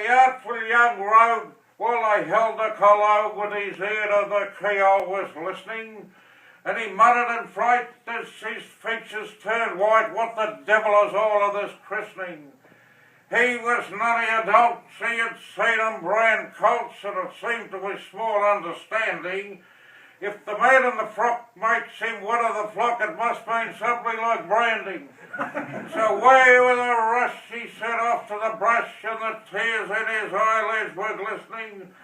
the artful young rogue, while they held the collar with his ear to the keyhole, was listening, and he muttered in fright as his features turned white, "What the devil is all of this christening?" He was none adult, he had seen 'em brand colts, and it seemed to his small understanding, if the man in the frock makes him one of the flock, it must mean something like branding. So away with a rush he set off to the brush, and the tears in his eyelids were glistening.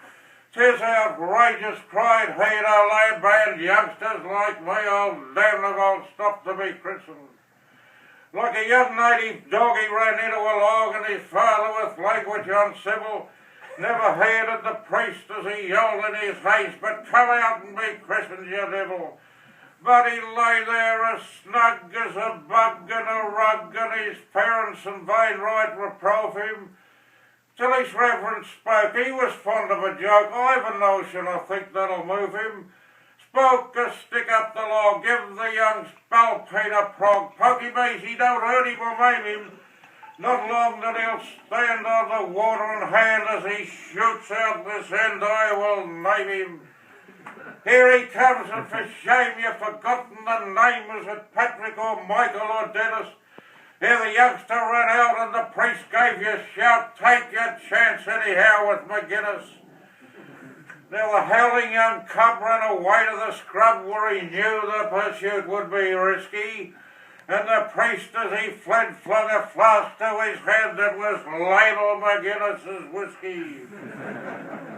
"'Tis outrageous," cried he, "to lay band youngsters like me. I'll damn if I'll stop to be christened." Like a young native dog he ran into a log, and his father, with language uncivil, never heeded the priest as he yelled in his haste, "But come out and be christened, you devil." But he lay there as snug as a bug in a rug, and his parents in vain right reprove him, till his reverence spoke. He was fond of a joke. "I've a notion, I think that'll move him." Spoke a stick up the log, "Give the young spalpeen a prog, poke him easy, don't hurt him or maim him. Not long that he'll stand on the water in hand, as he shoots out this end I will name him." "Here he comes, and for shame you've forgotten the name. Is it Patrick or Michael or Dennis?" Here the youngster ran out, and the priest gave you a shout, "Take your chance anyhow with McGinnis." Now the howling young cub ran away to the scrub, where he knew the pursuit would be risky, and the priest as he fled flung a flask to his head that was labelled McGinnis's whiskey.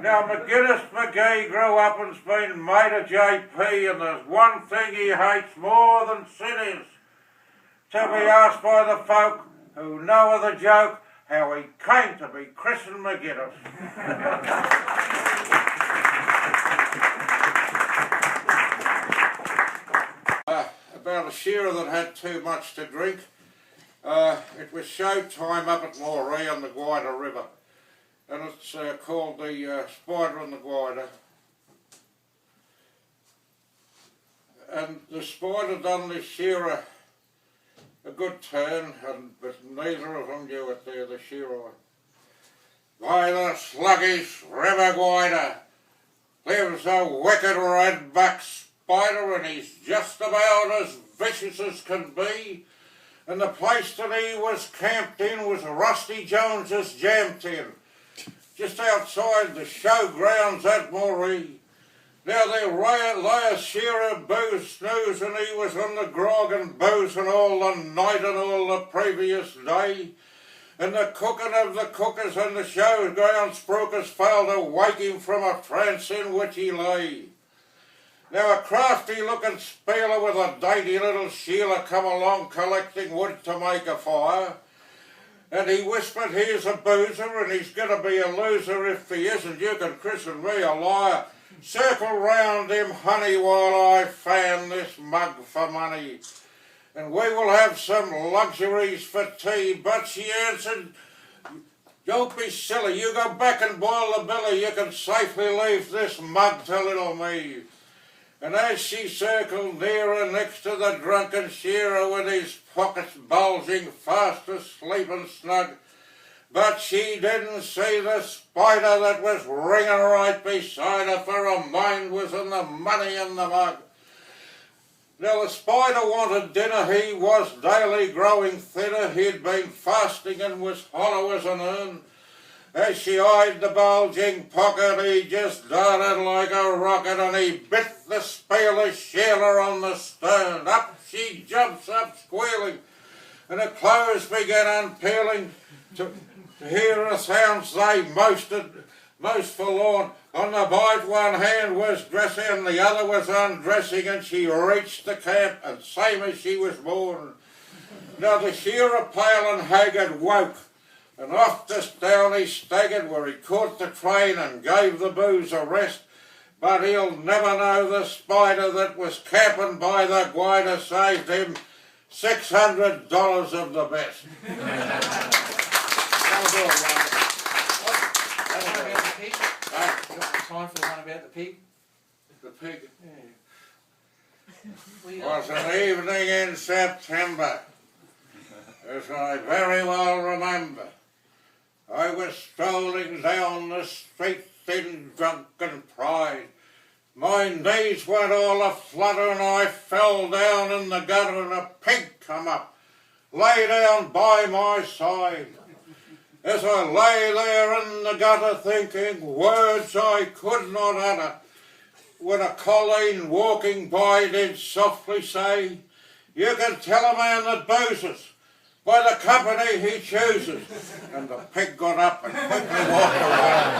Now McGinnis McGee grew up and's been made a JP, and there's one thing he hates more than sin is to be asked by the folk who know of the joke how he came to be christened McGinnis. About a shearer that had too much to drink. It was show time up at Moree on the Gwyder River, and it's called the Spider and the Gwyder. And the Spider done this shearer a good turn, but neither of them knew it there, the shearer. "By the sluggish river Gwyder lives a wicked red-backed spider, and he's just about as vicious as can be. And the place that he was camped in was Rusty Jones's jam tin, just outside the showgrounds at Moree. Now there lay a shearer booze snooze, and he was on the grog and boozing all the night and all the previous day. And the cooking of the cookers and the showground spruikers failed to wake him from a trance in which he lay. Now a crafty-looking spieler with a dainty little shealer come along collecting wood to make a fire, and he whispered, 'Here's a boozer, and he's going to be a loser if he isn't. You can christen me a liar. Circle round him, honey, while I fan this mug for money, and we will have some luxuries for tea.' But she answered, 'Don't be silly, you go back and boil the billy. You can safely leave this mug to little me.' And as she circled nearer next to the drunken shearer, with his pockets bulging, fast asleep and snug, but she didn't see the spider that was ringing right beside her, for her mind was in the money in the mug. Now the spider wanted dinner, he was daily growing thinner, he'd been fasting and was hollow as an urn. As she eyed the bulging pocket, he just darted like a rocket, and he bit the spearless shealer on the stern. Up she jumps up squealing, and her clothes began unpeeling. To hear the sounds they most forlorn. On the bite one hand was dressing, and the other was undressing, and she reached the camp, and same as she was born. Now the shearer, pale and haggard, woke, and off just down he staggered, where he caught the train and gave the booze a rest. But he'll never know the spider that was camping by the Gwyder saved him $600 of the best. Time for one about the pig. The pig? Yeah. Was an evening in September, as I very well remember. I was strolling down the street in drunken pride. My knees went all a-flutter and I fell down in the gutter and a pig come up, lay down by my side. As I lay there in the gutter thinking words I could not utter, when a colleen walking by did softly say, "You can tell a man that boozes by the company he chooses." And the pig got up and quickly walked away.